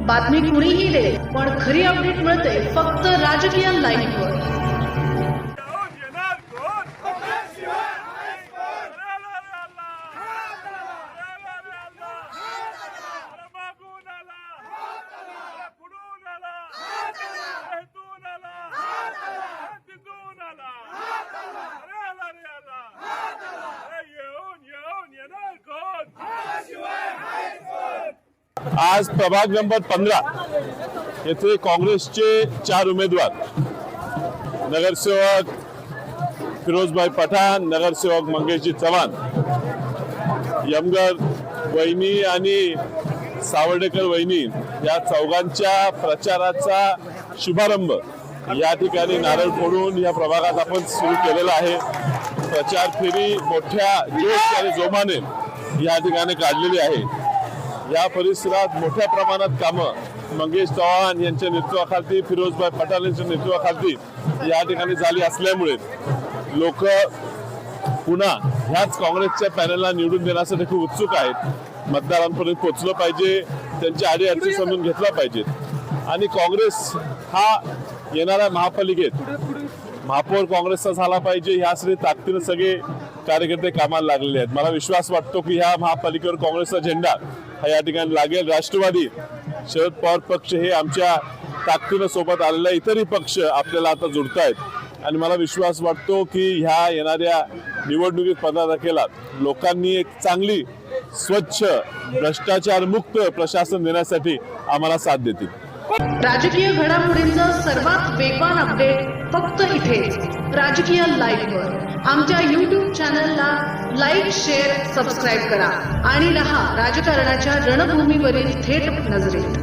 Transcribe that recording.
बातमी कुणीही दे, पण खरी अपडेट मिळते फक्त राजकीय लाईव्हवर। आज प्रभाग नंबर 15 येथे काँग्रेसचे 4 उमेदवार नगरसेवक फिरोजभाई पठाण, नगरसेवक मंगेशजी चव्हाण, यमगर वहिनी आणि सावर्डेकर वहिनी या चौघांच्या प्रचाराचा शुभारंभ या ठिकाणी नारळ फोडून या प्रभागात आपण सुरू केलेला आहे। प्रचार फेरी मोठ्या जोश आणि जोमाने या ठिकाणी काढलेली आहे। या परिसरात मोठ्या प्रमाणात कामं मंगेश चव्हाण यांच्या नेतृत्वाखाली, फिरोजभाई पठाण यांच्या नेतृत्वाखाली या ठिकाणी झाली असल्यामुळे लोक पुन्हा ह्याच काँग्रेसच्या पॅनलला निवडून देण्यासाठी खूप उत्सुक आहेत। मतदारांपर्यंत पोहोचलं पाहिजे, त्यांच्या अडीअडचणी समजून घेतल्या पाहिजेत आणि काँग्रेस हा येणाऱ्या महापालिकेत महापौर काँग्रेसचा झाला पाहिजे ह्यासाठी ताकदीने सगळे कार्यकर्ते कामाला लागलेले आहेत। मला विश्वास वाटतो की ह्या महापालिकेवर काँग्रेसचा झेंडा हा या ठिकाणी लागेल। राष्ट्रवादी शरद पवार पक्ष हे आमच्या ताकदीने सोबत आलेला इतरही पक्ष आपल्याला आता जुळतायत आणि मला विश्वास वाटतो की ह्या येणाऱ्या निवडणुकीत 15 तारखेला लोकांनी एक चांगली स्वच्छ भ्रष्टाचार मुक्त प्रशासन देण्यासाठी आम्हाला साथ देतील। राजकीय घडामोडींचा सर्वात वेगवान अपडेट फक्त इथेच राजकीय लाईव्हवर। आमच्या YouTube चॅनलला लाईक, शेअर, सबस्क्राईब करा आणि रहा राजकारणाच्या रणभूमीवरील थेट नजरेत।